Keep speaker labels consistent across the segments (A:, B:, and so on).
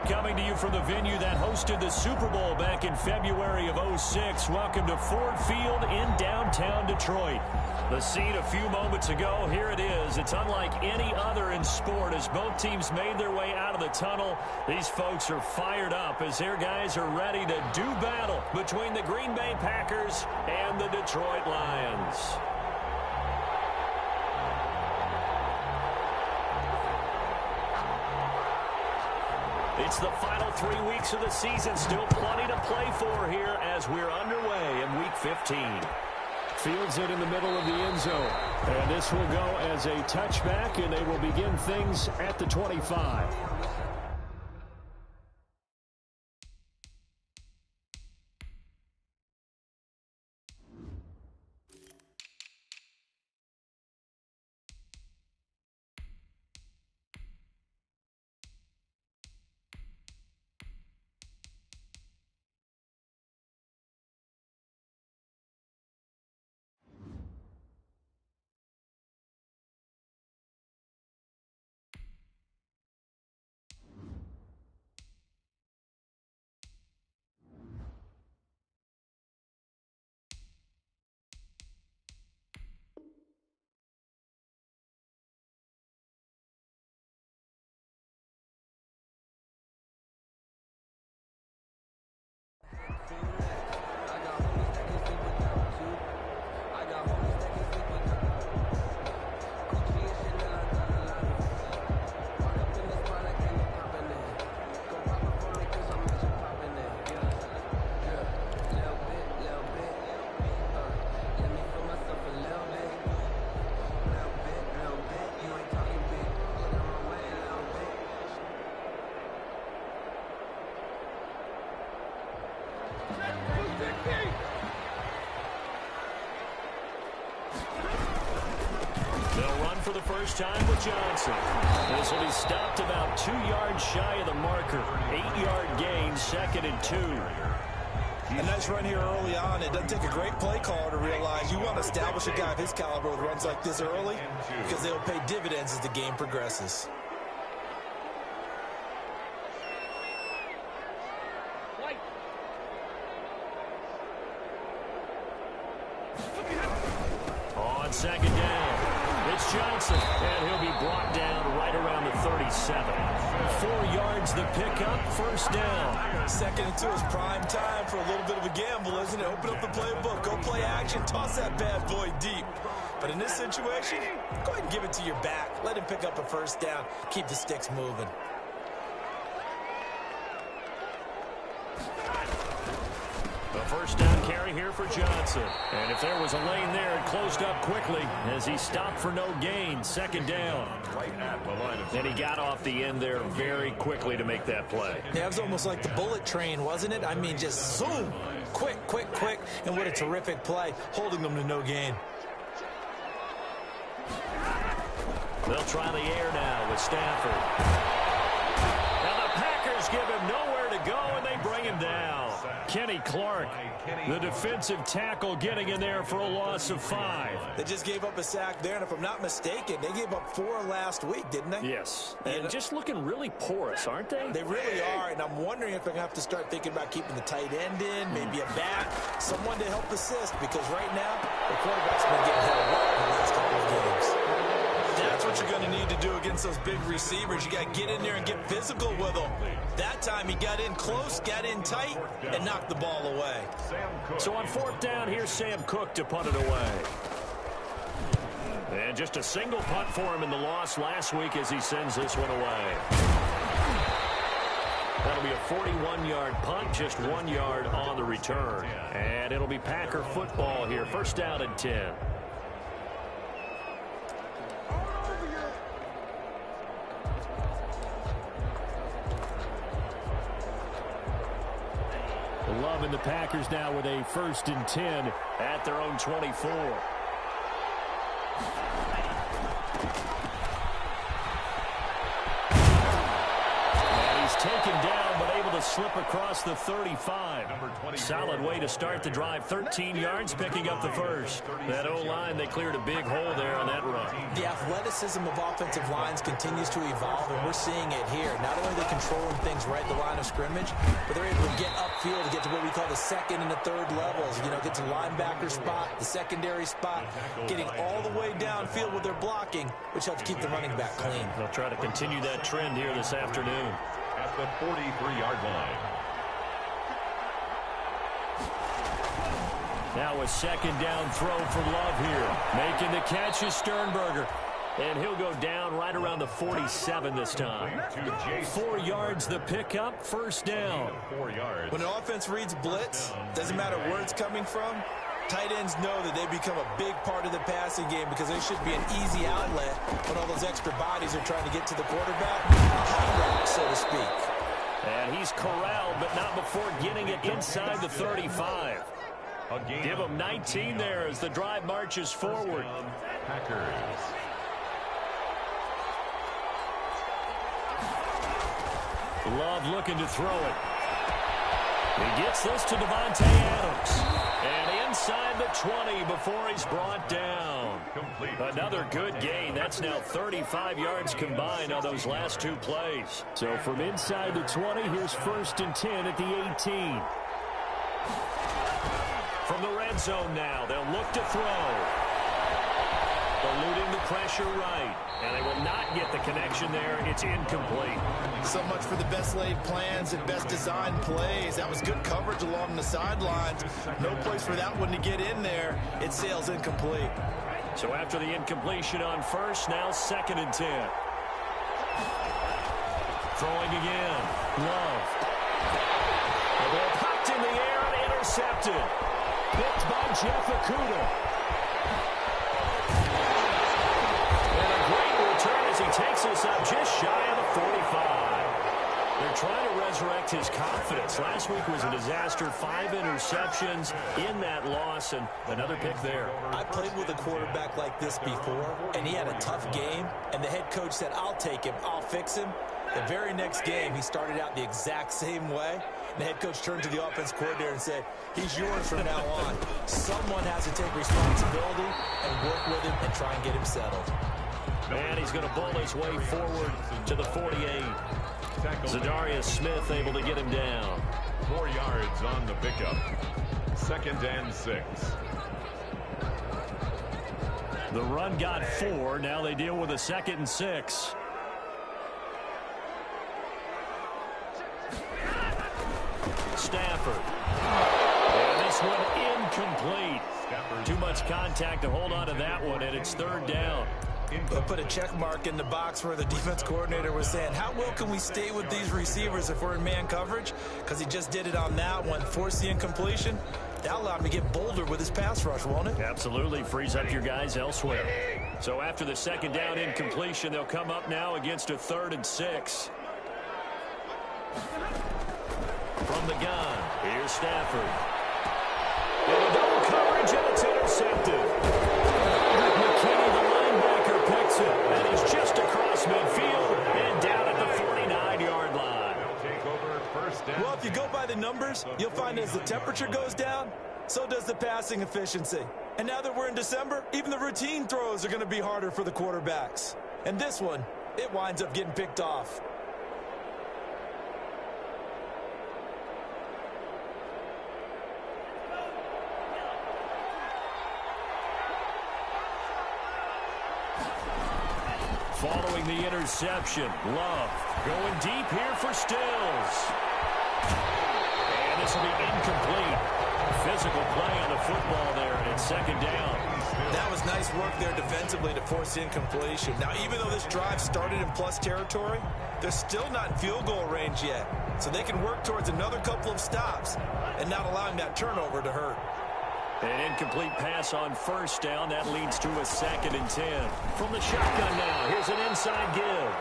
A: coming to you from the venue that hosted the Super Bowl back in February of '06. Welcome to Ford Field in downtown Detroit. The scene a few moments ago, here it is. It's unlike any other in sport as both teams made their way out of the tunnel. These folks are fired up as their guys are ready to do battle between the Green Bay Packers and the Detroit Lions. It's the final 3 weeks of the season. Still plenty to play for here as we're underway in Week 15.
B: Fields it in the middle of the end zone. And this will go as a touchback, and they will begin things at the 25.
A: For the first time with Johnson. This will be stopped about 2 yards shy of the marker. 8-yard gain, 2nd and 2.
C: A nice run here early on. It doesn't take a great play caller to realize you want to establish a guy of his caliber with runs like this early because they'll pay dividends as the game progresses.
A: On 2nd down. It's Johnson, and he'll be brought down right around the 37. 4 yards the pickup, 1st down.
C: 2nd and 2 is prime time for a little bit of a gamble, isn't it? Open up the playbook, go play action, toss that bad boy deep. But in this situation, go ahead and give it to your back. Let him pick up a 1st down, keep the sticks moving.
A: A 1st down carry here for Johnson. And if there was a lane there, it closed up quickly as he stopped for no gain. 2nd down. And he got off the end there very quickly to make that play.
C: Yeah, it was almost like the bullet train, wasn't it? I mean, just zoom. Quick, quick, quick. And what a terrific play, holding them to no gain.
A: They'll try the air now with Stafford. Now the Packers give him nowhere to go, and they bring him down. Kenny Clark, the defensive tackle, getting in there for a loss of 5.
C: They just gave up a sack there, and if I'm not mistaken, they gave up 4 last week, didn't they?
A: Yes, and just looking really porous, aren't they?
C: They really are, and I'm wondering if they're going to have to start thinking about keeping the tight end in, maybe a back, someone to help assist, because right now, the quarterback's been getting hit a lot in the last couple of games. That's what you're going to need to do against those big receivers. You got to get in there and get physical with them. That time he got in close, got in tight, and knocked the ball away.
A: So on 4th down, here's Sam Cook to punt it away. And just a single punt for him in the loss last week as he sends this one away. That'll be a 41-yard punt, just 1 yard on the return. And it'll be Packer football here. 1st down and 10. Love in the Packers now with a 1st and 10 at their own 24. And he's taken down but able to slip across the 35. Solid way to start the drive. 13 yards, picking up the first. That O-line, they cleared a big hole there on that run.
C: The athleticism of offensive lines continues to evolve, and we're seeing it here. Not only are they controlling things right at the line of scrimmage, but they're able to get upfield to get to what we call the second and the third levels. You know, get to linebacker spot, the secondary spot, getting all the way downfield with their blocking, which helps keep the running back clean.
A: They'll try to continue that trend here this afternoon.
D: At the 43-yard line.
A: Now a second down throw for Love here. Making the catch is Sternberger. And he'll go down right around the 47 this time. 4 yards the pickup, first down.
D: 4 yards.
C: When an offense reads blitz, doesn't matter where it's coming from, tight ends know that they become a big part of the passing game because there should be an easy outlet when all those extra bodies are trying to get to the quarterback. A hot rock, so to speak.
A: And he's corralled, but not before getting it inside the 35. Give him 19 there as the drive marches forward.
D: Packers.
A: Love looking to throw it. He gets this to Devontae Adams. And inside the 20 before he's brought down. Another good gain. That's now 35 yards combined on those last two plays.
B: So from inside the 20, here's 1st and 10 at the 18.
A: From the red zone now, they'll look to throw. Eluding the pressure right. And they will not get the connection there. It's incomplete.
C: So much for the best laid plans and best designed plays. That was good coverage along the sidelines. No place for that one to get in there. It sails incomplete.
A: So after the incompletion on first, now 2nd and 10. Throwing again. Love. The ball popped in the air and intercepted. Picked by Jeff Okudah. As he takes this up just shy of the 45. They're trying to resurrect his confidence. Last week was a disaster. 5 interceptions in that loss, and another pick there.
C: I played with a quarterback like this before, and he had a tough game, and the head coach said, I'll take him, I'll fix him. The very next game, he started out the exact same way. The head coach turned to the offense coordinator and said, he's yours from now on. Someone has to take responsibility and work with him and try and get him settled.
A: And he's going to bowl his way forward to the 48. Zadarius Smith able to get him down.
D: 4 yards on the pickup. 2nd and 6.
A: The run got 4. Now they deal with a 2nd and 6. Stafford. And this one incomplete. Too much contact to hold on to that one, and it's 3rd down.
C: They'll put a check mark in the box where the defense coordinator was saying, how well can we stay with these receivers if we're in man coverage? Because he just did it on that one. Force the incompletion. That'll allow him to get bolder with his pass rush, won't it?
A: Absolutely. Frees up your guys elsewhere. So after the 2nd down incompletion, they'll come up now against a 3rd and 6. From the gun, here's Stafford. And a double coverage, and it's intercepted. And he's just across midfield and down at the 49-yard line.
C: Well, if you go by the numbers, you'll find as the temperature goes down, so does the passing efficiency. And now that we're in December, even the routine throws are going to be harder for the quarterbacks. And this one, it winds up getting picked off.
A: Following the interception, Love going deep here for Stills. And this will be incomplete. Physical play on the football there, and it's 2nd down.
C: That was nice work there defensively to force the incompletion. Now, even though this drive started in plus territory, they're still not in field goal range yet. So they can work towards another couple of stops and not allowing that turnover to hurt.
A: An incomplete pass on 1st down. That leads to a 2nd and 10. From the shotgun now, here's an inside give.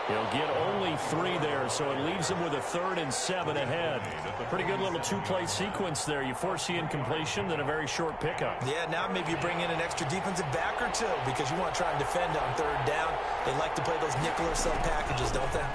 A: He'll get only 3 there, so it leaves him with a 3rd and 7 ahead. Pretty good little 2-play sequence there. You force the incompletion, then a very short pickup.
C: Yeah, now maybe you bring in an extra defensive back or two because you want to try and defend on 3rd down. They like to play those nickel or sub packages, don't they?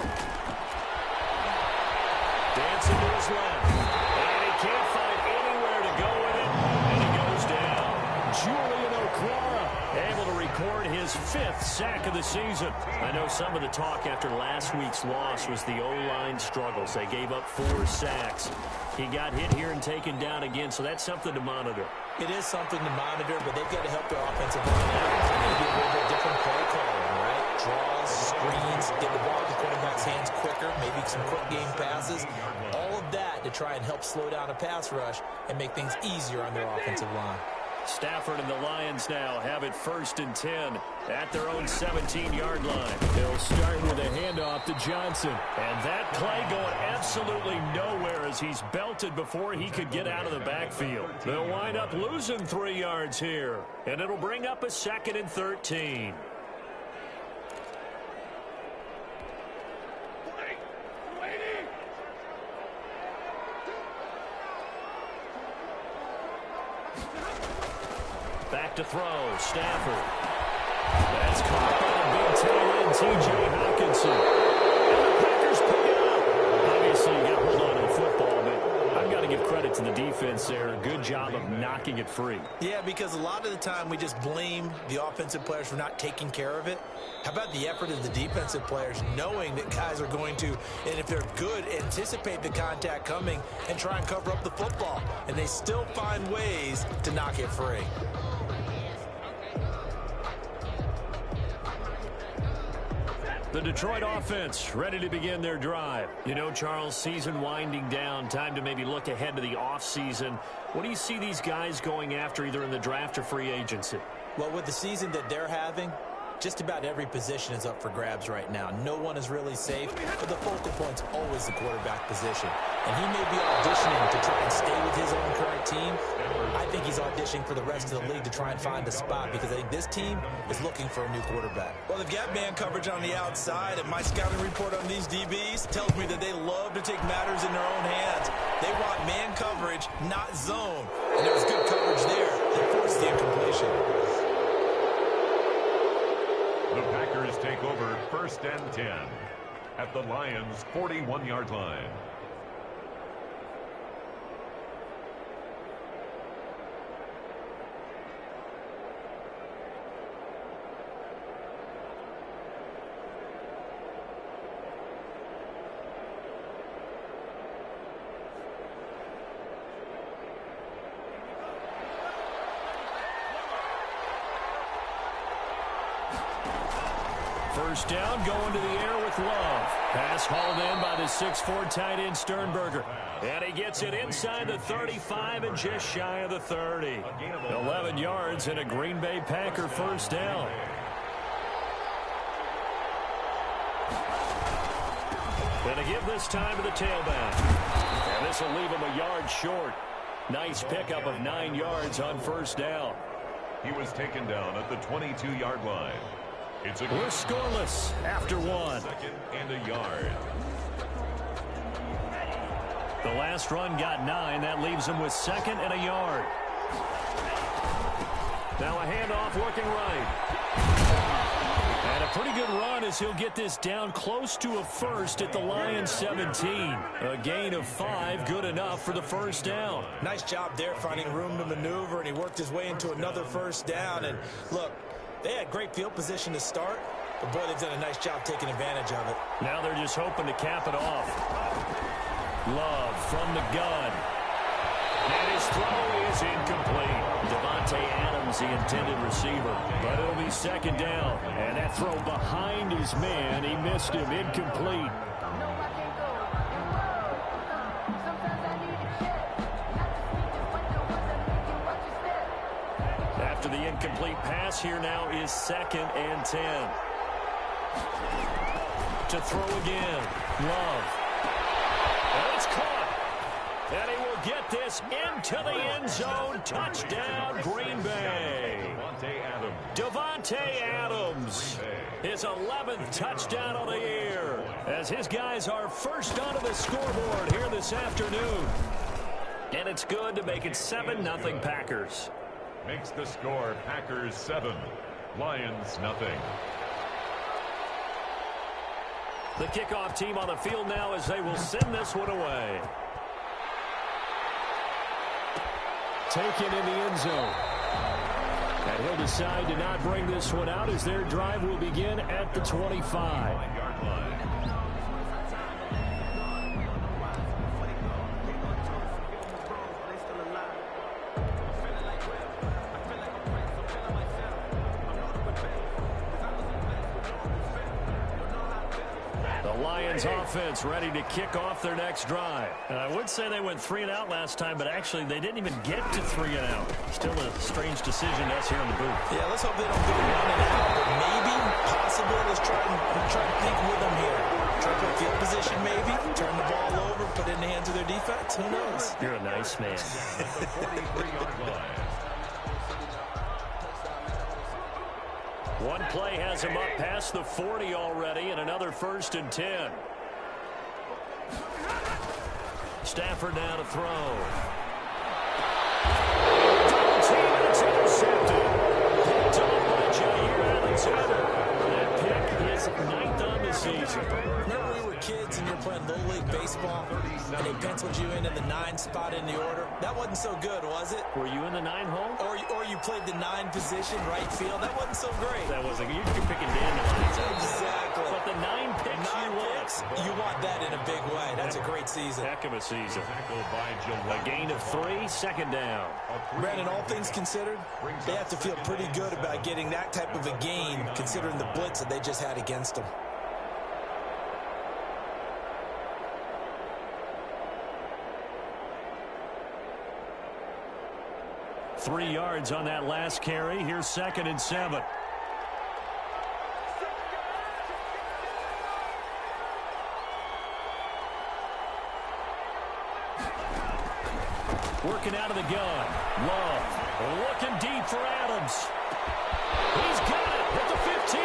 A: Dancing to his left. And he can't find anywhere to go with it. And he goes down.
B: Julian Okwara
A: able to record his 5th sack of the season. I know some of the talk after last week's loss was the O-line struggles. They gave up 4 sacks. He got hit here and taken down again, so that's something to monitor.
C: It is something to monitor, but they've got to help their offensive line out. Maybe a little bit different play calling, right? Draws, screens, get the ball in the quarterback's hands quicker, maybe some quick game passes. All of that to try and help slow down a pass rush and make things easier on their offensive line.
A: Stafford and the Lions now have it 1st and 10 at their own 17-yard line.
B: They'll start with a handoff to Johnson.
A: And that play going absolutely nowhere as he's belted before he could get out of the backfield. They'll wind up losing 3 yards here. And it'll bring up a 2nd and 13. Back to throw, Stafford. That's caught by the big tail end, T.J. Hockenson. And the Packers pick it up. Obviously, you got to hold on to the football, but I've got to give credit to the defense there. Good job of knocking it free.
C: Yeah, because a lot of the time we just blame the offensive players for not taking care of it. How about the effort of the defensive players knowing that guys are going to, and if they're good, anticipate the contact coming and try and cover up the football. And they still find ways to knock it free.
A: The Detroit offense ready to begin their drive. You know, Charles, season winding down, time to maybe look ahead to the offseason. What do you see these guys going after either in the draft or free agency?
C: Well, with the season that they're having, just about every position is up for grabs right now. No one is really safe, but the focal point's always the quarterback position. And he may be auditioning to try and stay with his own current team. I think he's auditioning for the rest of the league to try and find a spot because I think this team is looking for a new quarterback. Well, they've got man coverage on the outside, and my scouting report on these DBs tells me that they love to take matters in their own hands. They want man coverage, not zone. And there was good coverage there that forced the incompletion.
D: The Packers take over 1st and 10 at the Lions' 41-yard line.
A: First down, going to the air with Love. Pass hauled in by the 6'4" tight end Sternberger. And he gets it inside the 35 and just shy of the 30. 11 yards and a Green Bay Packer first down. Going to give this time to the tailback. And this will leave him a yard short. Nice pickup of 9 yards on first down.
D: He was taken down at the 22-yard line.
A: We're scoreless after 1.
D: 2nd and a yard.
A: The last run got 9. That leaves him with 2nd and a yard. Now a handoff looking right. And a pretty good run as he'll get this down close to a first at the Lions 17. A gain of 5, good enough for the first down.
C: Nice job there finding room to maneuver, and he worked his way into another first down. And look, they had great field position to start, but boy, they've done a nice job taking advantage of it.
A: Now they're just hoping to cap it off. Love from the gun. And his throw is incomplete. Davante Adams, the intended receiver. But it'll be 2nd down. And that throw behind his man, he missed him, incomplete. After the incomplete pass, here now is 2nd and 10. To throw again. Love. And it's caught. And he will get this into the end zone. Touchdown, Green Bay. Davante Adams. His 11th touchdown of the year. As his guys are first onto the scoreboard here this afternoon. And it's good to make it 7-0 Packers.
D: Makes the score Packers 7, Lions nothing.
A: The kickoff team on the field now as they will send this one away.
B: Taken in the end zone. And he'll decide to not bring this one out as their drive will begin at the 25.
A: Offense ready to kick off their next drive. And I would say they went 3 and out last time, but actually they didn't even get to 3 and out. Still a strange decision to us here in the booth.
C: Yeah, let's hope they don't go 1 and out, but maybe, possibly, let's try to think with them here. Try to put field position maybe, turn the ball over, put it in the hands of their defense. Who knows?
A: You're a nice man.
D: The 43-yard line.
A: One play has him up past the 40 already, and another 1st and 10. Stafford now to throw. Double team, and it's intercepted. Picked off by Jair Alexander. That pick is 9th on the season.
C: Remember we were kids and you were playing Little League Baseball, and they penciled you in the 9 spot in the order? That wasn't so good, was it?
A: Were you in the 9 hole?
C: Or you played the 9 position, right field? That wasn't so great.
A: That wasn't. You're picking dandelions.
C: Exactly.
A: But the 9 picks
C: you want that in a big way. That's a great season.
A: Heck of a season. A gain of 3, 2nd down.
C: Brandon, all things considered, they have to feel pretty good about getting that type of a gain, considering the blitz that they just had against them.
A: Three yards on that last carry. Here's 2nd and 7. Working out of the gun. Love. Looking deep for Adams. He's got it at the 15.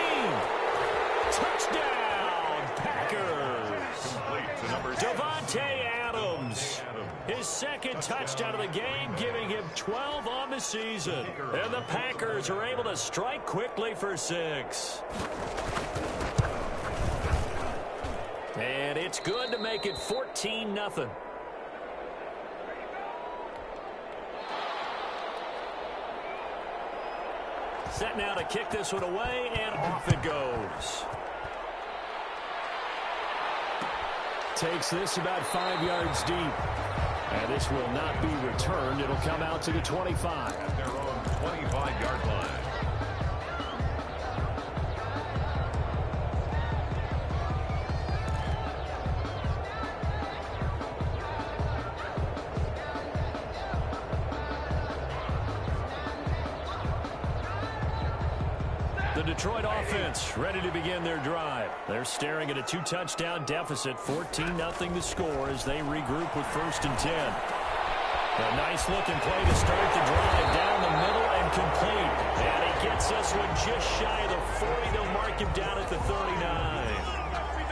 A: Touchdown, Packers. Davante Adams. His 2nd touchdown of the game, giving him 12 on the season. And the Packers are able to strike quickly for 6. And it's good to make it 14-0. Set now to kick this one away, and off it goes.
B: Takes this about 5 yards deep. And this will not be returned. It'll come out to the 25.
D: At their own 25-yard line.
A: The Detroit offense ready to begin their drive. They're staring at a 2-touchdown deficit, 14-0 to score as they regroup with 1st and 10. A nice-looking play to start the drive down the middle and complete. And he gets this one just shy of the 40. They'll mark him down at the 39.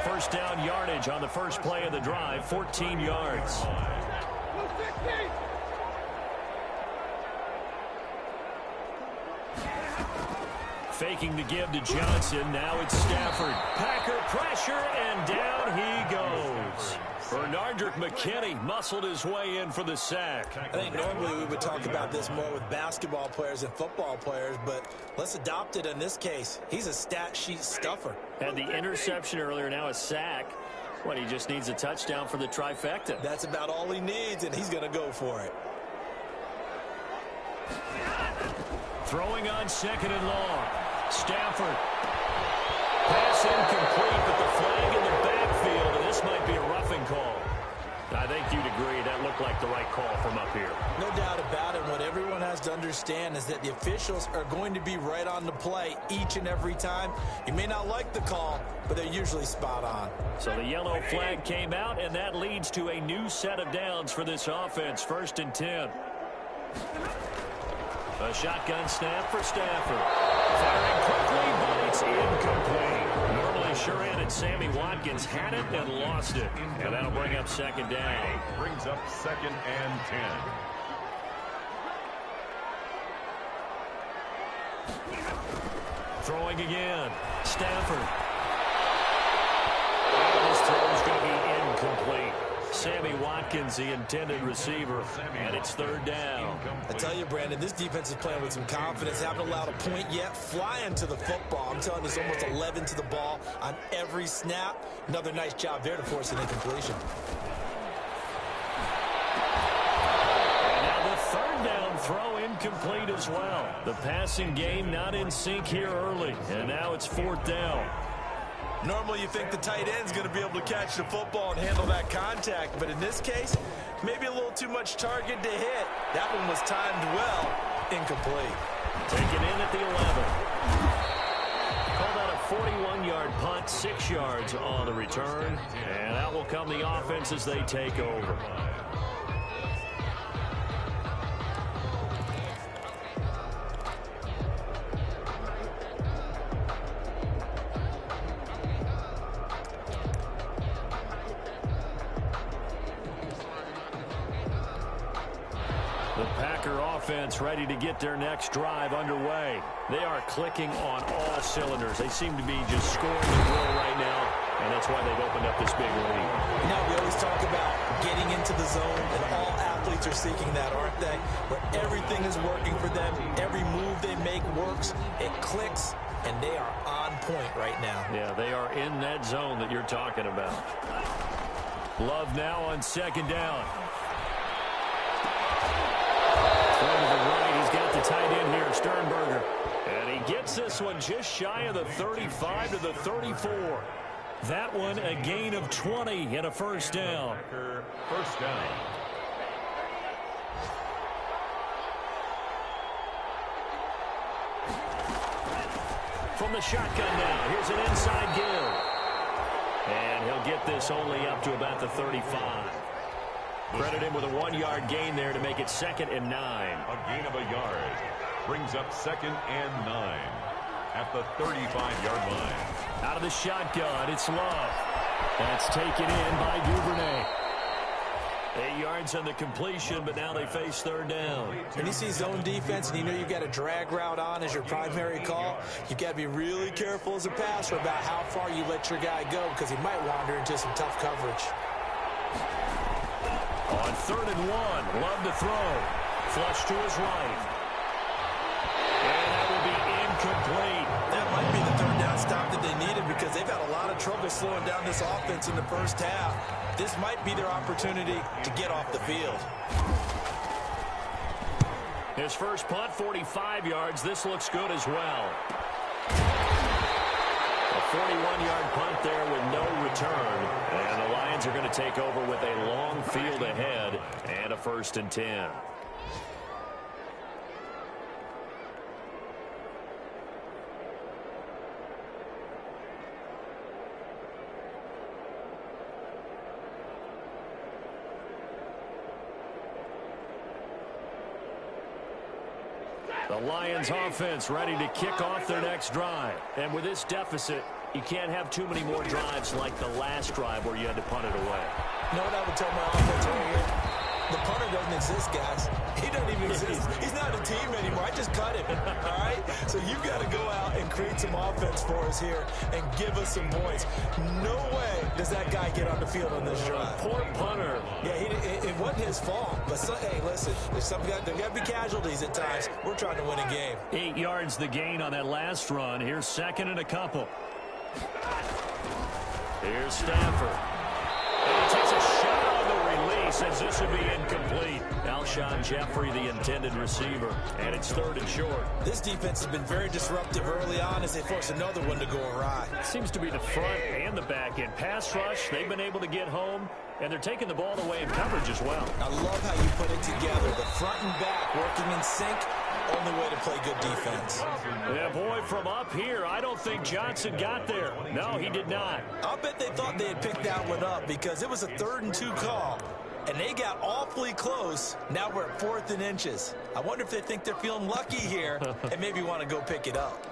A: 1st down yardage on the first play of the drive, 14 yards. Faking the give to Johnson. Now it's Stafford. Packer pressure, and down he goes. Bernardrick McKinney muscled his way in for the sack.
C: I think normally we would talk about this more with basketball players and football players, but let's adopt it in this case. He's a stat sheet stuffer.
A: Had the interception earlier, now a sack. What, he just needs a touchdown for the trifecta.
C: That's about all he needs, and he's going to go for it.
A: Throwing on 2nd and long. Stafford. Pass incomplete, but the flag in the backfield, and this might be a roughing call. I think you'd agree that looked like the right call from up here.
C: No doubt about it. What everyone has to understand is that the officials are going to be right on the play each and every time. You may not like the call, but they're usually spot on.
A: So the yellow flag came out, and that leads to a new set of downs for this offense. 1st and 10. A shotgun snap for Stafford. Firing quickly, but it's incomplete. Normally sure-handed Sammy Watkins had it and lost it. And that'll bring up 2nd down.
D: Brings up 2nd and 10.
A: Throwing again. Stafford. Sammy Watkins, the intended receiver, and it's third down.
C: I tell you, Brandon, this defense is playing with some confidence. Haven't allowed a point yet. Flying to the football. I'm telling you, it's almost 11 to the ball on every snap. Another nice job there to force an incompletion.
A: And now the third down throw incomplete as well. The passing game not in sync here early, and now it's fourth down.
C: Normally you think the tight end's going to be able to catch the football and handle that contact, but in this case, maybe a little too much target to hit. That one was timed well, incomplete.
A: Taken in at the 11. Called out a 41-yard punt, 6 yards on the return, and out will come the offense as they take over. The Packer offense ready to get their next drive underway. They are clicking on all cylinders. They seem to be just scoring at will right now, and that's why they've opened up this big lead.
C: You know, we always talk about getting into the zone, and all athletes are seeking that, aren't they? Where everything is working for them. Every move they make works. It clicks, and they are on point right now.
A: Yeah, they are in that zone that you're talking about. Love now on second down. To the right, he's got the tight end here, Sternberger. And he gets this one just shy of the 35 to the 34. That one a gain of 20 and a first down.
D: First down.
A: From the shotgun now, here's an inside give. And he'll get this only up to about the 35. Credit him with a 1-yard gain there to make it 2nd and 9.
D: A gain of a yard brings up 2nd and 9 at the 35-yard line.
A: Out of the shotgun, it's Love. That's taken in by Duvernay. 8 yards on the completion, but now they face third down.
C: When you see zone defense and you know you've got a drag route on as your primary call, you've got to be really careful as a passer about how far you let your guy go because he might wander into some tough coverage.
A: On 3rd and 1, Love to throw. Flush to his right. And that will be incomplete.
C: That might be the third down stop that they needed because they've had a lot of trouble slowing down this offense in the first half. This might be their opportunity to get off the field.
A: His first punt, 45 yards. This looks good as well. A 41-yard punt there with no return. And the Lions are going to take over with a long field ahead and a 1st and 10. The Lions offense ready to kick off their next drive. And with this deficit, you can't have too many more drives like the last drive where you had to punt it away.
C: You know what I would tell my offense right here? The punter doesn't exist, guys. He doesn't even exist. He's not a team anymore. I just cut him, all right? So you've got to go out and create some offense for us here and give us some points. No way does that guy get on the field on this drive.
A: Poor punter.
C: Yeah, it wasn't his fault. But, hey, listen, there's got to be casualties at times. We're trying to win a game.
A: 8 yards the gain on that last run. Here's 2nd and a couple. Here's Stafford. And he takes a shot on the release as this would be incomplete. Alshon Jeffrey, the intended receiver, and it's 3rd and short.
C: This defense has been very disruptive early on as they force another one to go awry.
A: Seems to be the front and the back end. Pass rush, they've been able to get home, and they're taking the ball away in coverage as well.
C: I love how you put it together. The front and back working in sync. Only way to play good defense.
A: Yeah, boy, from up here, I don't think Johnson got there. No, he did not.
C: I'll bet they thought they had picked that one up because it was a 3rd and 2 call, and they got awfully close. Now we're at 4th and inches. I wonder if they think they're feeling lucky here and maybe want to go pick it up.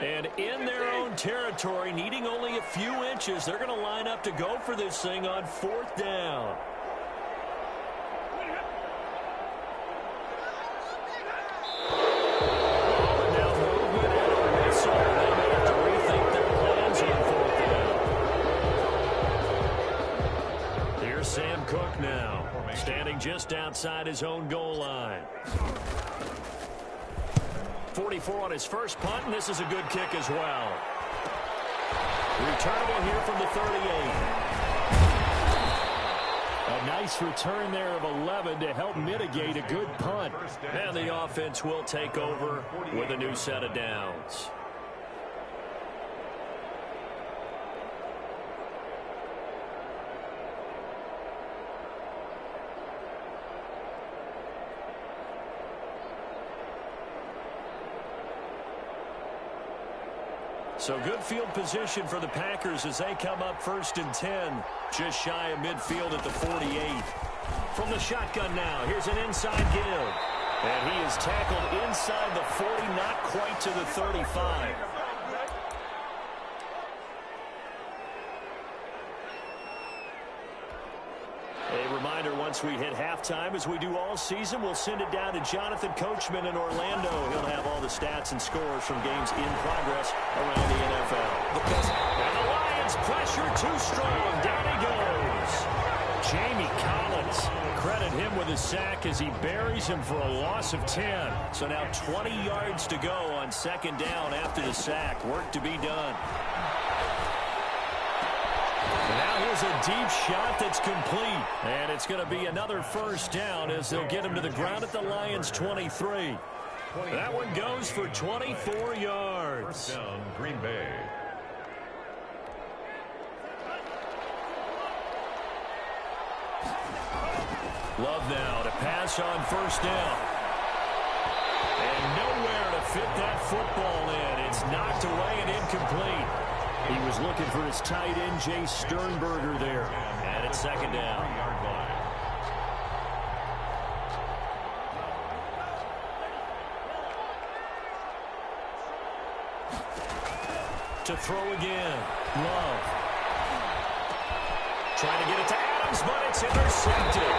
A: And in their own territory, needing only a few inches, they're going to line up to go for this thing on 4th down. just outside his own goal line. 44 on his first punt, and this is a good kick as well. Returnable here from the 38. A nice return there of 11 to help mitigate a good punt. And the offense will take over with a new set of downs. So good field position for the Packers as they come up 1st and 10. Just shy of midfield at the 48. From the shotgun now, here's an inside give. And he is tackled inside the 40, not quite to the 35. A reminder, once we hit halftime, as we do all season, we'll send it down to Jonathan Coachman in Orlando. He'll have all the stats and scores from games in progress around the NFL. And the Lions pressure too strong. Down he goes. Jamie Collins, credit him with a sack as he buries him for a loss of 10. So now 20 yards to go on 2nd down after the sack. Work to be done. Now here's a deep shot that's complete. And it's going to be another 1st down as they'll get him to the ground at the Lions' 23. That one goes for 24 yards.
D: 1st down, Green Bay.
A: Love now to pass on 1st down. And nowhere to fit that football in. It's knocked away and incomplete. He was looking for his tight end, Jay Sternberger, there. And it's 2nd down. To throw again. Love. Trying to get it to Adams, but it's intercepted.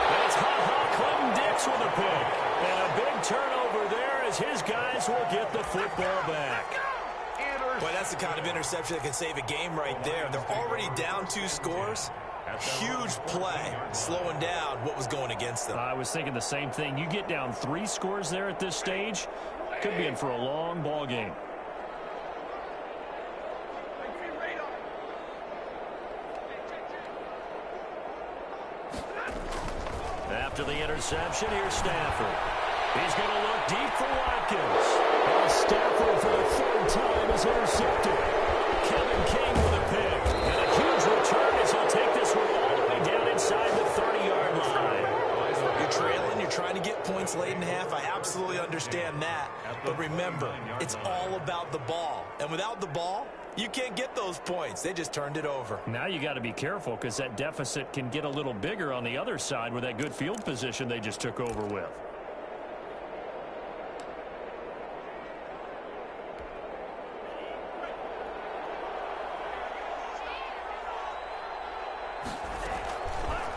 A: And it's Clinton-Dix with a pick. And a big turnover there as his guys will get the football back.
C: Boy, that's the kind of interception that can save a game right there. They're already down 2 scores. Huge play, slowing down what was going against them.
B: I was thinking the same thing. You get down 3 scores there at this stage, could be in for a long ball game.
A: After the interception, here's Stafford. He's going to look deep for Watkins. And Stafford for the 3rd time is intercepted. Kevin King with a pick. And a huge return as he'll take this one all the way down inside the 30-yard line.
C: You're trailing. You're trying to get points late in half. I absolutely understand that. But remember, it's all about the ball. And without the ball, you can't get those points. They just turned it over.
B: Now you got to be careful because that deficit can get a little bigger on the other side with that good field position they just took over with.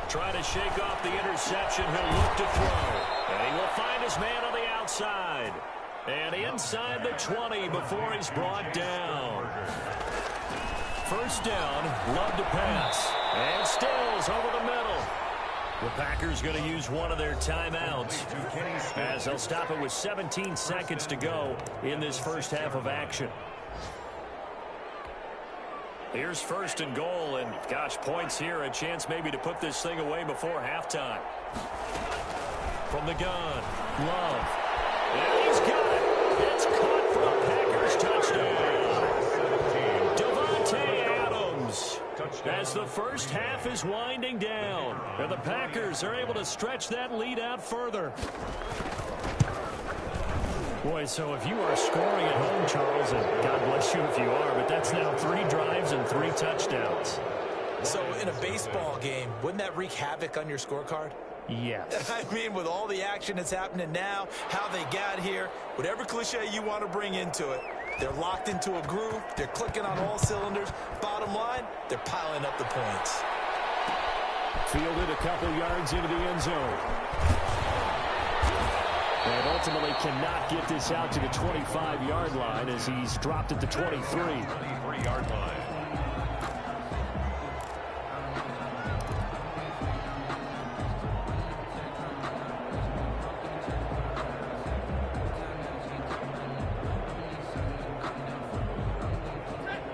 A: Trying to shake off the interception. He'll look to throw. And he will find his man on the outside. And inside the 20 before he's brought down. 1st down, Love to pass. And Stills over the middle. The Packers going to use one of their timeouts as they'll stop it with 17 seconds to go in this 1st half of action. Here's 1st and goal, and gosh, points here, a chance maybe to put this thing away before halftime. From the gun, Love. And he's got it. It's caught for the Packers touchdown. Davante Adams. As the 1st half is winding down, and the Packers are able to stretch that lead out further.
B: Boy, so if you are scoring at home, Charles, and God bless you if you are, but that's now 3 drives and 3 touchdowns.
C: So in a baseball game, wouldn't that wreak havoc on your scorecard?
B: Yes.
C: I mean, with all the action that's happening now, how they got here, whatever cliche you want to bring into it, they're locked into a groove, they're clicking on all cylinders. Bottom line, they're piling up the points.
B: Fielded a couple yards into the end zone. And ultimately cannot get this out to the 25-yard line as he's dropped at the 23.
D: 23-yard line.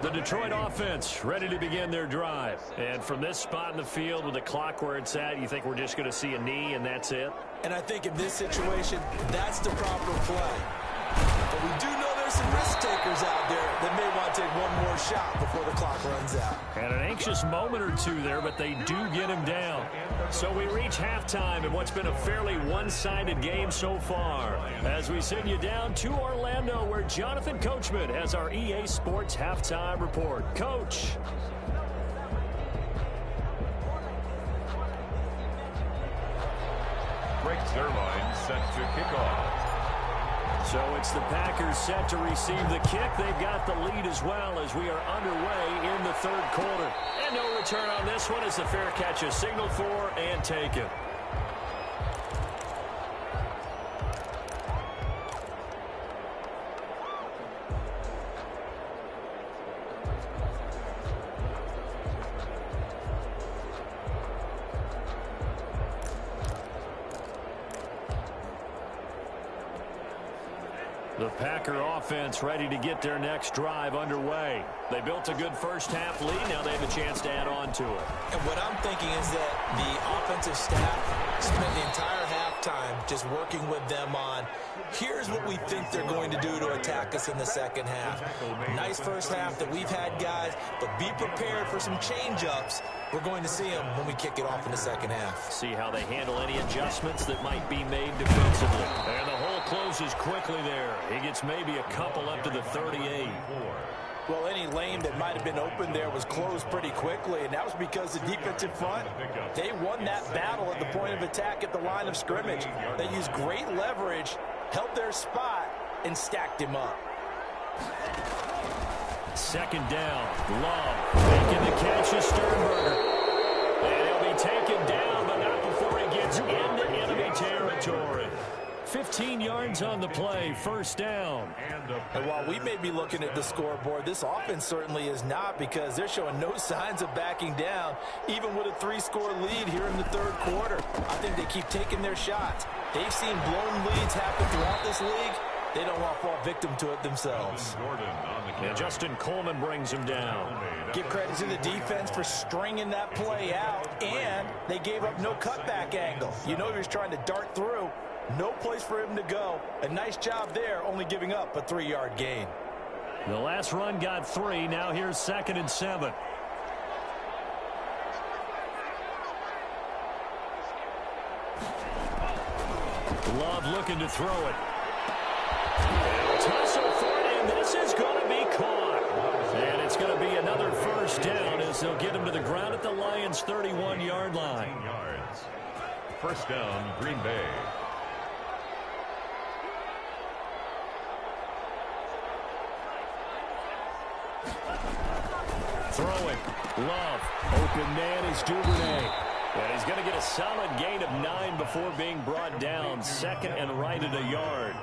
A: The Detroit offense ready to begin their drive. And from this spot in the field with the clock where it's at, you think we're just going to see a knee and that's it?
C: And I think in this situation, that's the proper play. But we do know there's some risk takers out there that may want to take one more shot before the clock runs out.
A: And an anxious moment or two there, but they do get him down. So we reach halftime in what's been a fairly one-sided game so far. As we send you down to Orlando, where Jonathan Coachman has our EA Sports Halftime Report. Coach.
D: Greg Zuerlein set to kick off.
A: So it's the Packers set to receive the kick. They've got the lead as well as we are underway in the third quarter. And no return on this one as the fair catch is signaled for and taken. The Packer offense ready to get their next drive underway. They built a good first-half lead. Now they have a chance to add on to it.
C: And what I'm thinking is that the offensive staff spent the entire halftime just working with them on, here's what we think they're going to do to attack us in the second half. Nice first half that we've had, guys, but be prepared for some change-ups. We're going to see them when we kick it off in the second half.
A: See how they handle any adjustments that might be made defensively. And the hole closes quickly there. He gets maybe a couple up to the 38.
C: Well, any lane that might have been open there was closed pretty quickly, and that was because the defensive front, they won that battle at the point of attack at the line of scrimmage. They used great leverage, held their spot, and stacked him up.
A: Second down, Love making the catch is Sternberger. And he'll be taken down, but not before he gets into enemy territory. 15 yards on the play, first down.
C: And while we may be looking at the scoreboard, this offense certainly is not, because they're showing no signs of backing down, even with a 3-score lead here in the third quarter. I think they keep taking their shots. They've seen blown leads happen throughout this league. They don't want to fall victim to it themselves.
A: And Justin Coleman brings him down.
C: Give credit to the defense for stringing that play out, and they gave up no cutback angle. You know he was trying to dart through. No place for him to go. A nice job there, only giving up a 3-yard gain.
A: The last run got 3. Now here's 2nd and 7. Love looking to throw it. Tussle for it, and this is going to be caught. And it's going to be another first down as they'll get him to the ground at the Lions' 31-yard line.
D: First down, Green Bay.
A: Throwing. Love. Open man is Duvernay. And he's going to get a solid gain of 9 before being brought down. Second and right at a yard.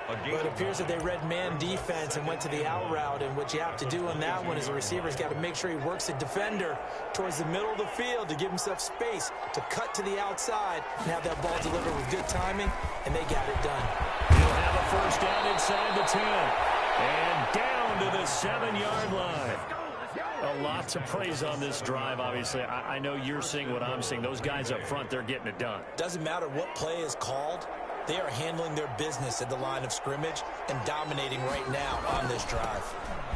C: But it appears that they read man defense and went to the out route, and what you have to do on that one is the receiver's got to make sure he works the defender towards the middle of the field to give himself space to cut to the outside and have that ball delivered with good timing, and they got it done.
A: He'll have a first down inside the 10. And down to the 7-yard line. A lot to praise on this drive, obviously. I know you're seeing what I'm seeing. Those guys up front, they're getting it done.
C: Doesn't matter what play is called. They are handling their business at the line of scrimmage and dominating right now on this drive.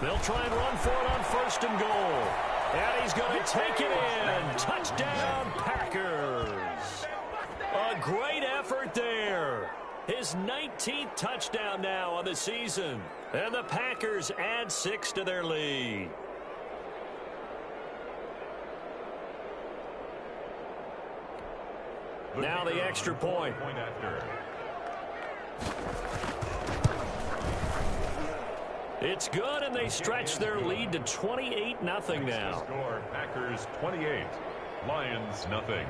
A: They'll try and run for it on 1st and goal. And he's going to take it in. Touchdown, Packers. A great effort there. His 19th touchdown now on the season. And the Packers add 6 to their lead. Now the extra point. It's good, and they stretch their lead to 28-0 now.
D: Score, Packers 28, Lions nothing.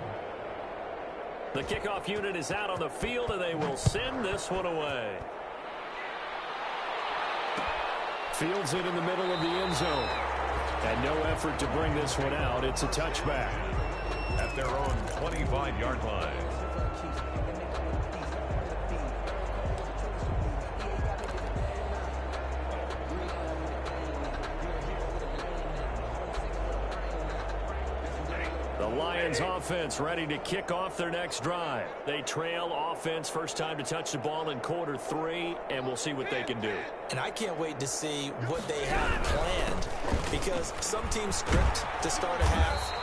A: The kickoff unit is out on the field, and they will send this one away. Fields it in the middle of the end zone. And no effort to bring this one out. It's a touchback.
D: At their own 25-yard line.
A: Lions offense ready to kick off their next drive. They trail offense, first time to touch the ball in quarter 3, and we'll see what they can do.
C: And I can't wait to see what they have planned, because some teams script to start a half.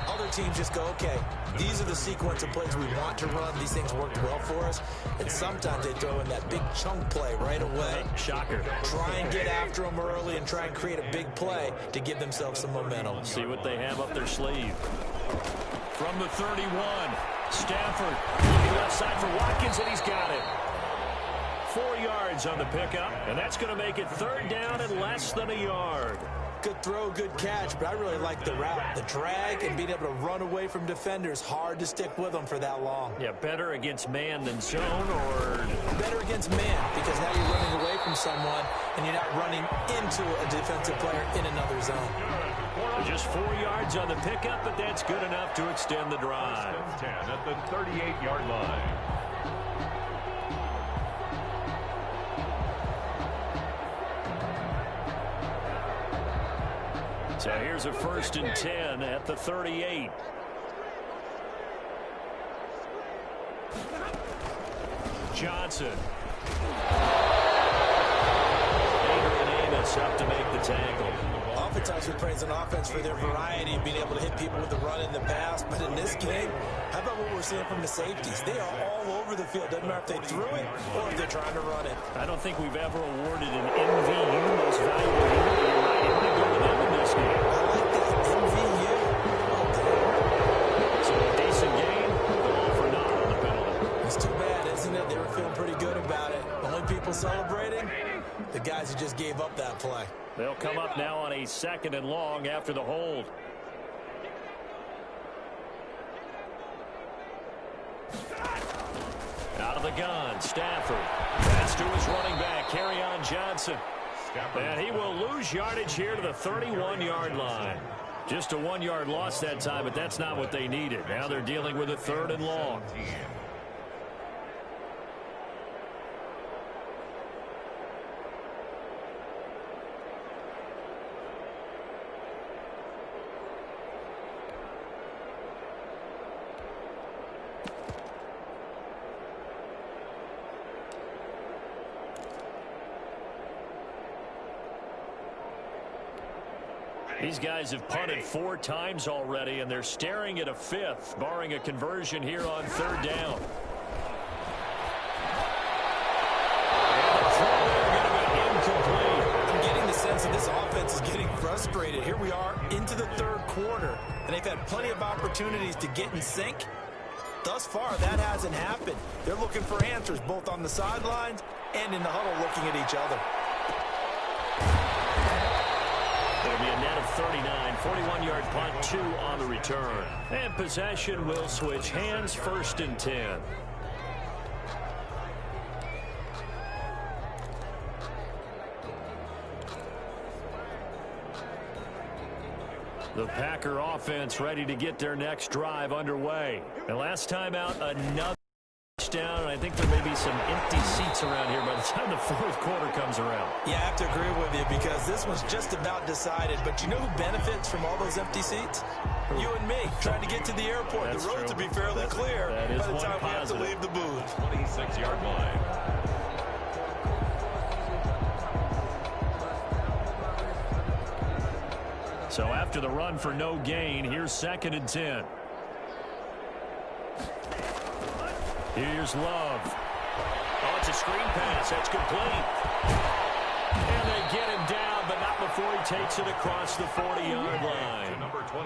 C: Other teams just go, okay, these are the sequence of plays we want to run. These things worked well for us. And sometimes they throw in that big chunk play right away.
A: Shocker.
C: Try and get after them early and try and create a big play to give themselves some momentum.
A: See what they have up their sleeve. From the 31, Stafford looking left side for Watkins, and he's got it. 4 yards on the pickup, and that's going to make it 3rd down and less than a yard.
C: Good throw, good catch, but I really like the route. The drag and being able to run away from defenders, hard to stick with them for that long.
A: Yeah, better against man than zone, or?
C: Better against man, because now you're running away from someone and you're not running into a defensive player in another zone.
A: Just 4 yards on the pickup, but that's good enough to extend the drive.
D: 10 at the 38-yard line.
A: So here's a 1st and 10 at the 38. Johnson. Adrian Amos up to make the tackle.
C: Oftentimes we praise an offense for their variety of being able to hit people with the run in the pass, but in this game, how about what we're seeing from the safeties? They are all over the field. Doesn't matter if they threw it or if they're trying to run it.
A: I don't think we've ever awarded an MVU, most valuable unit. You're right, I'm going to go with them in this game.
C: I like that, MVU.
A: So a decent game, but all for naught on the penalty.
C: It's too bad, isn't it? They were feeling pretty good about it. Only people celebrating, the guys who just gave up that play.
A: They'll come up now on a 2nd and long after the hold. Out of the gun, Stafford. That's to his running back, Kerryon Johnson. And he will lose yardage here to the 31-yard line. Just a 1-yard loss that time, but that's not what they needed. Now they're dealing with a 3rd and long. These guys have punted 4 times already, and they're staring at a 5th, barring a conversion here on 3rd down. And the throw there going to be incomplete.
C: I'm getting the sense that this offense is getting frustrated. Here we are into the 3rd quarter, and they've had plenty of opportunities to get in sync. Thus far, that hasn't happened. They're looking for answers both on the sidelines and in the huddle looking at each other.
A: It'll be a net of 39, 41-yard punt, 2 on the return. And possession will switch hands, 1st and 10. The Packer offense ready to get their next drive underway. And last time out, another touchdown, and I think there may be some empty seats around here by the time the 4th quarter comes around.
C: Yeah, I have to agree with you because this one's just about decided. But you know who benefits from all those empty seats? You and me, trying to get to the airport.
A: That's
C: the roads
A: true.
C: will be fairly clear by the time we have to leave the booth.
D: 26-yard line.
A: So after the run for no gain, here's 2nd and 10. Here's Love. Oh, it's a screen pass. That's complete. And they get him down, but not before he takes it across the 40-yard line.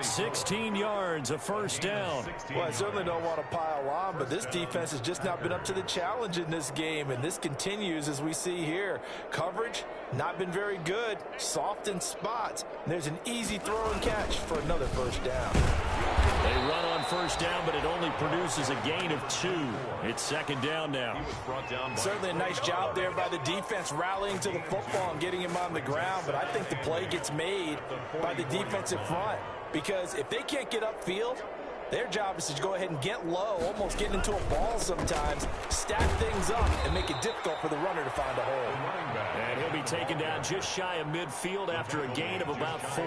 A: 16 yards, a 1st down.
C: Well, I certainly don't want to pile on, but this defense has just not been up to the challenge in this game, and this continues as we see here. Coverage, not been very good, soft in spots. And there's an easy throw and catch for another 1st down.
A: They run on 1st down, but it only produces a gain of 2. It's 2nd down now.
C: Certainly a nice job there by the defense rallying to the football and getting him on the ground, but I think the play gets made by the defensive front because if they can't get upfield, Their job is to go ahead and get low, almost get into a ball sometimes, stack things up, and make it difficult for the runner to find a hole.
A: And he'll be taken down just shy of midfield after a gain of about 4.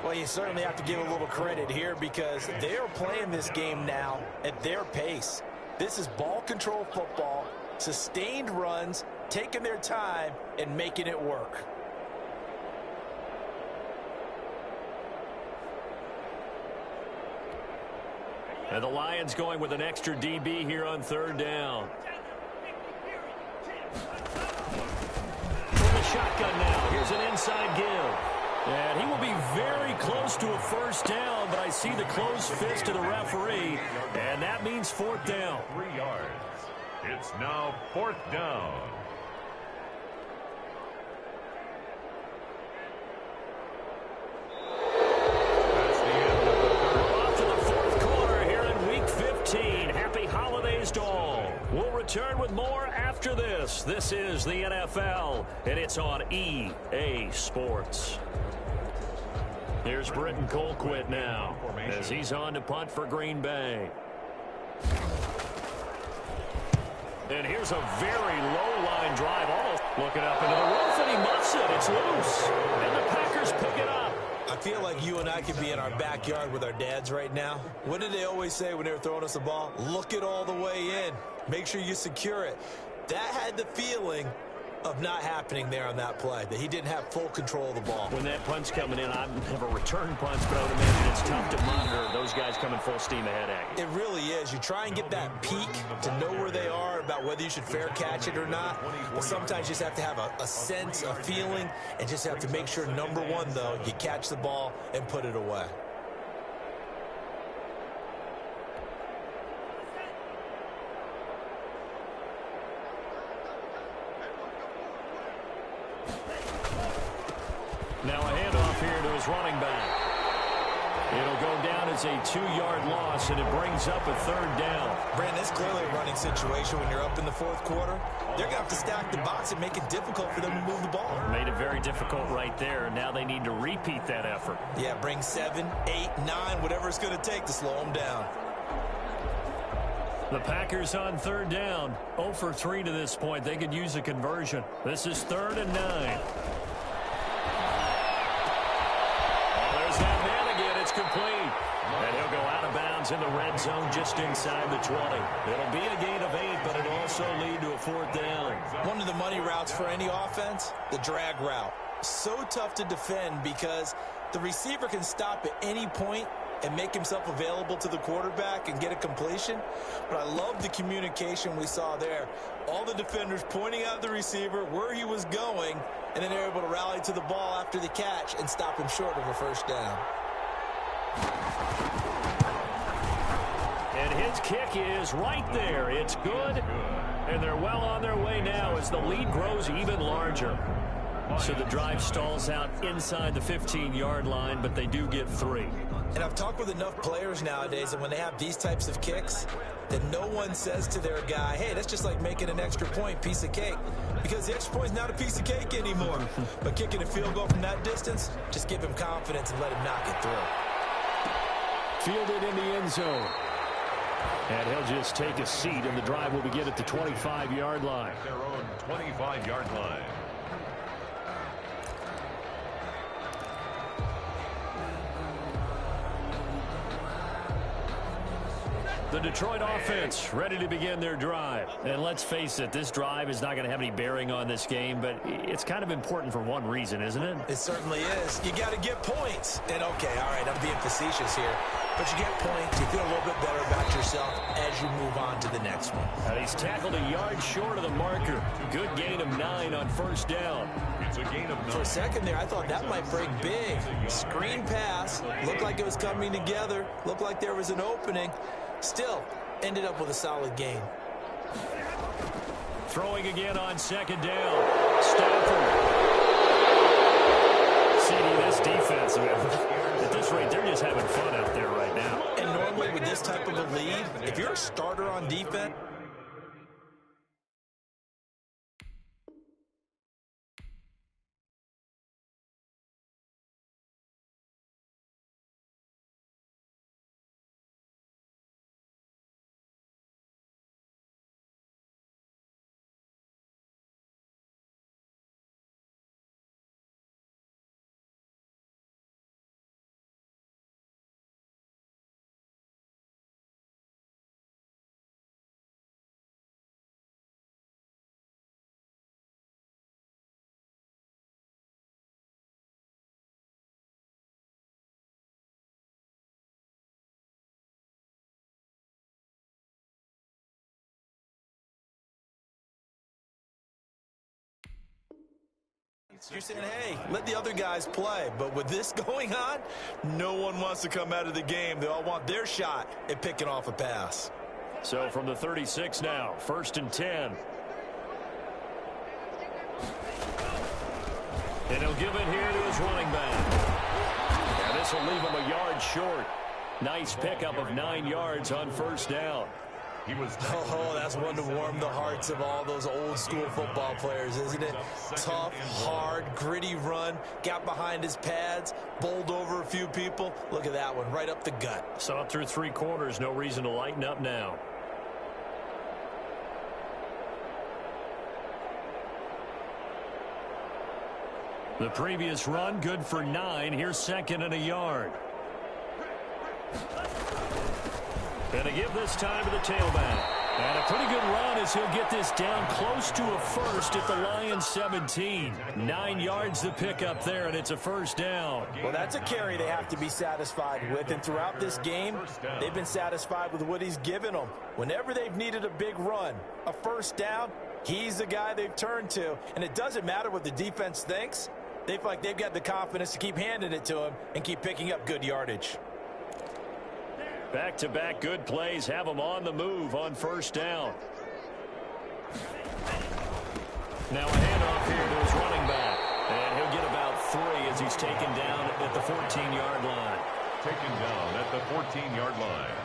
C: Well, you certainly have to give a little credit here because they are playing this game now at their pace. This is ball control football, sustained runs, taking their time, and making it work.
A: And the Lions going with an extra DB here on 3rd down. From the shotgun now, here's an inside give. And he will be very close to a 1st down, but I see the closed fist of the referee, and that means 4th down.
D: 3 yards. It's now 4th down.
A: Happy holidays to all. We'll return with more after this. This is the NFL, and it's on EA Sports. Here's Britton Colquitt now as he's on to punt for Green Bay. And here's a very low-line drive, almost looking up into the roof, and he muffs it. It's loose, and the Packers pick it up.
C: I feel like you and I could be in our backyard with our dads right now. What did they always say when they were throwing us the ball? Look it all the way in. Make sure you secure it. That had the feeling of not happening there on that play, that he didn't have full control of the ball.
A: When that punt's coming in, I've never returned punts, but I would imagine it's tough to monitor those guys coming full steam ahead at you.
C: It really is. You try and get that peek to know where they are, about whether you should fair catch it or not. But sometimes you just have to have a sense, a feeling, and just have to make sure, number one, though, you catch the ball and put it away.
A: Now a handoff here to his running back. It'll go down as a 2-yard loss, and it brings up a 3rd down.
C: Brandon, it's clearly a running situation when you're up in the 4th quarter. They're going to have to stack the box and make it difficult for them to move the ball.
A: Made it very difficult right there. Now they need to repeat that effort.
C: Yeah, bring 7, 8, 9, whatever it's going to take to slow them down.
A: The Packers on 3rd down. 0 for 3 to this point. They could use a conversion. This is 3rd and 9. Complete. And he'll go out of bounds in the red zone just inside the 20. It'll be a gain of 8, but it'll also lead to a 4th down.
C: One of the money routes for any offense, the drag route. So tough to defend because the receiver can stop at any point and make himself available to the quarterback and get a completion. But I love the communication we saw there. All the defenders pointing out the receiver, where he was going, and then they're able to rally to the ball after the catch and stop him short of a 1st down.
A: And his kick is right there. It's good. And they're well on their way now as the lead grows even larger. So the drive stalls out inside the 15-yard line, but they do get 3.
C: And I've talked with enough players nowadays that when they have these types of kicks, that no one says to their guy, hey, that's just like making an extra point, piece of cake. Because the extra point is not a piece of cake anymore. But kicking a field goal from that distance, just give him confidence and let him knock it through.
B: Fielded in the end zone. And he'll just take a seat, and the drive will begin at the 25-yard line.
D: Their own 25-yard line.
A: The Detroit offense ready to begin their drive. And let's face it, this drive is not going to have any bearing on this game, but it's kind of important for one reason, isn't it?
C: It certainly is. You got to get points. And, okay, all right, I'm being facetious here. But you get points, you feel a little bit better about yourself as you move on to the next one.
A: And he's tackled a yard short of the marker. Good gain of 9 on 1st down.
D: It's a gain of 9.
C: For a second there, I thought that might break big. Screen pass. Looked like it was coming together. Looked like there was an opening. Still, ended up with a solid gain.
A: Throwing again on 2nd down. Stafford. CD, this defense, at this rate, they're just having fun out there right now.
C: And normally with this type of a lead, if you're a starter on defense, You're saying, hey, let the other guys play. But with this going on, no one wants to come out of the game. They all want their shot at picking off a pass.
A: So from the 36 now, 1st and 10. And he'll give it here to his running back. And this will leave him a yard short. Nice pickup of 9 yards on 1st down.
C: That's one to warm the hearts of all those old school football players, isn't it? Tough, hard, gritty run, got behind his pads, bowled over a few people. Look at that one, right up the gut.
A: Saw it through 3 quarters, no reason to lighten up now. The previous run, good for 9. Here's 2nd and a yard. And a give this time to the tailback. And a pretty good run as he'll get this down close to a first at the Lions 17. 9 yards to pick up there, and it's a 1st down.
C: Well, that's a carry they have to be satisfied with. And throughout this game, they've been satisfied with what he's given them. Whenever they've needed a big run, a 1st down, he's the guy they've turned to. And it doesn't matter what the defense thinks. They feel like they've got the confidence to keep handing it to him and keep picking up good yardage.
A: Back-to-back good plays have him on the move on 1st down. Now a handoff here to his running back. And he'll get about 3 as he's taken down at the 14-yard line.
D: Taken down at the 14-yard line.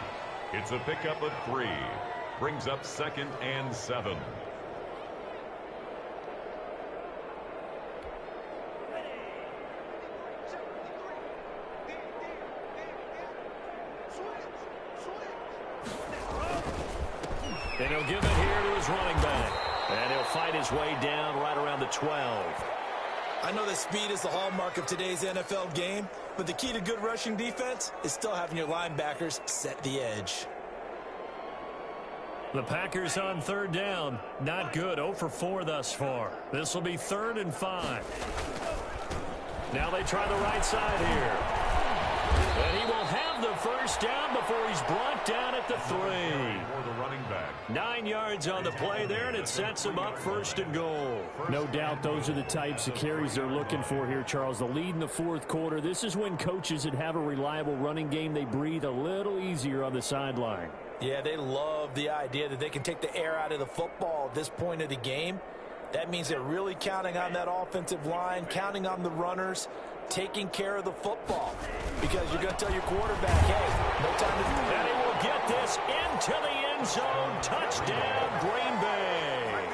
D: It's a pickup of 3. Brings up 2nd and 7.
A: And he'll give it here to his running back. And he'll fight his way down right around the 12.
C: I know that speed is the hallmark of today's NFL game, but the key to good rushing defense is still having your linebackers set the edge.
A: The Packers on 3rd down. Not good. 0 for 4 thus far. This will be 3rd and 5. Now they try the right side here. And he will have the 1st down before he's brought down at the 3.
D: For the running back.
A: 9 yards on the play there, and it sets him up 1st and goal.
B: No doubt those are the types of carries they're looking for here, Charles. The lead in the 4th quarter. This is when coaches that have a reliable running game, they breathe a little easier on the sideline.
C: Yeah, they love the idea that they can take the air out of the football at this point of the game. That means they're really counting on that offensive line, counting on the runners, taking care of the football. Because you're going to tell your quarterback, hey, no time to do that.
A: And he will get this into the end zone. Touchdown, Green Bay.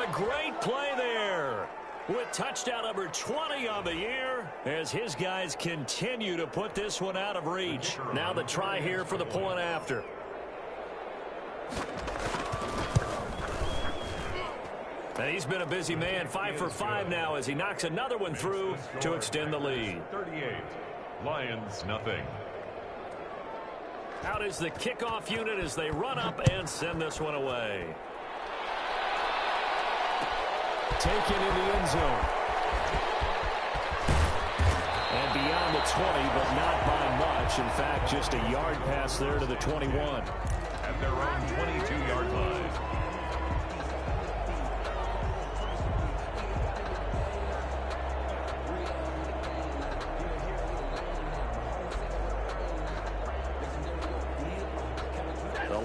A: A great play there with touchdown number 20 on the year as his guys continue to put this one out of reach. Now the try here for the point after. And he's been a busy man, 5 for 5 now as he knocks another one through to extend the lead.
D: 38, Lions nothing.
A: Out is the kickoff unit as they run up and send this one away.
B: Taken in the end zone.
A: And beyond the 20, but not by much. In fact, just a yard pass there to the 21.
D: At their own 22-yard line.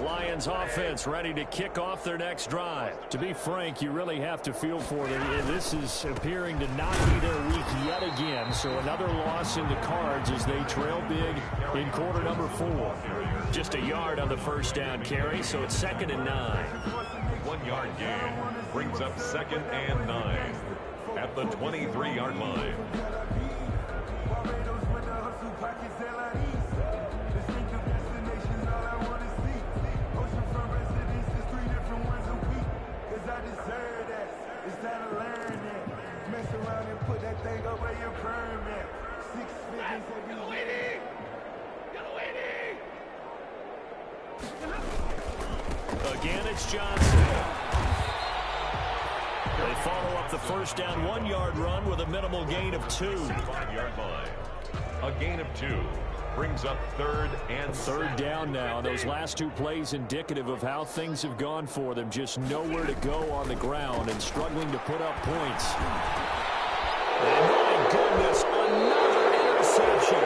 A: Lions offense ready to kick off their next drive.
B: To be frank, you really have to feel for them. This is appearing to not be their week yet again. So another loss in the cards as they trail big in quarter number 4.
A: Just a yard on the 1st down carry, so it's 2nd and 9.
D: 1 yard gain brings up 2nd and 9 at the 23-yard line.
A: Again, it's Johnson. They follow up the 1st down 1-yard run with a minimal gain of 2.
D: 5-yard line. A gain of 2 brings up 3rd and
B: 3rd down now. Those last 2 plays indicative of how things have gone for them. Just nowhere to go on the ground and struggling to put up points.
A: And my goodness, another interception.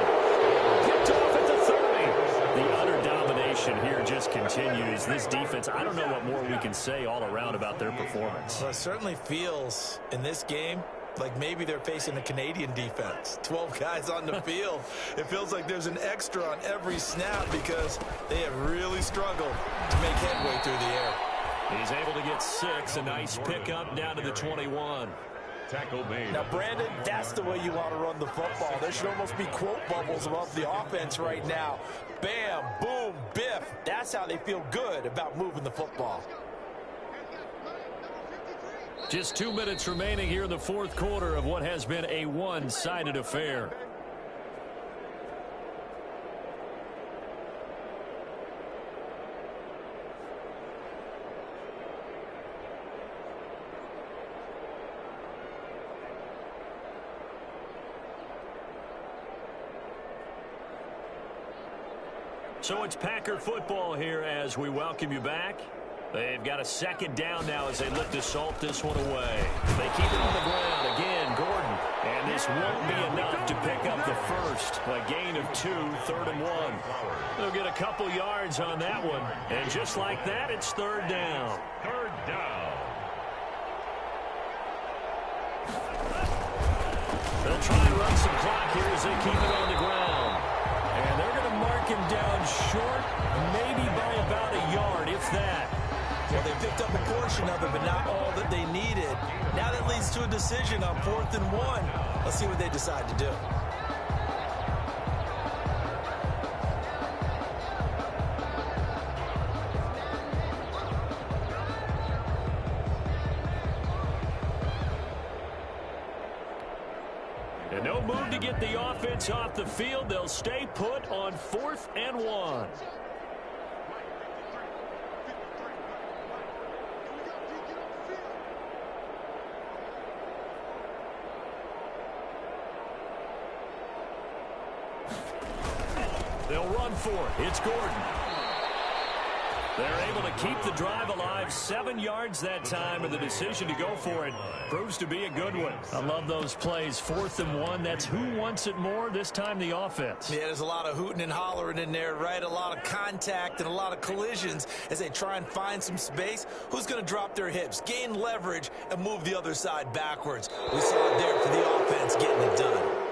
A: Picked off at the 30. The utter domination here just continues. This defense, I don't know what more we can say all around about their performance.
C: Well, it certainly feels in this game like maybe they're facing a Canadian defense. 12 guys on the field. It feels like there's an extra on every snap because they have really struggled to make headway through the air.
A: He's able to get 6. A nice pickup down to the 21.
D: Tackle made.
C: Now, Brandon, that's the way you want to run the football. There should almost be quote bubbles above the offense right now. Bam, boom, biff. That's how they feel good about moving the football.
A: Just 2 minutes remaining here in the fourth quarter of what has been a one-sided affair. So it's Packer football here as we welcome you back. They've got a second down now as they look to salt this one away. They keep it on the ground. Again, Gordon. And this won't be enough to pick up the first. A gain of 2, 3rd and 1. They'll get a couple yards on that one. And just like that, it's 3rd down.
D: 3rd down.
A: They'll try and run some clock here as they keep it on the ground. And they're going to mark him down short, maybe by about a yard, if that.
C: Well, they picked up a portion of it, but not all that they needed. Now that leads to a decision on 4th and 1. Let's see what they decide to do.
A: And no move to get the offense off the field. They'll stay put on 4th and 1. They'll run for it. It's Gordon. They're able to keep the drive alive. 7 yards that time, and the decision to go for it proves to be a good one. I love those plays. 4th and 1. That's who wants it more. This time the offense.
C: Yeah, there's a lot of hooting and hollering in there, right? A lot of contact and a lot of collisions as they try and find some space. Who's going to drop their hips, gain leverage, and move the other side backwards? We saw it there for the offense getting it done.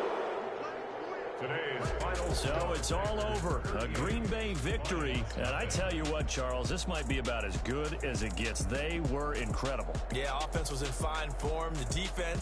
D: Today's final.
A: So it's all over. A Green Bay victory. And I tell you what, Charles, this might be about as good as it gets. They were incredible.
C: Yeah, offense was in fine form. The defense.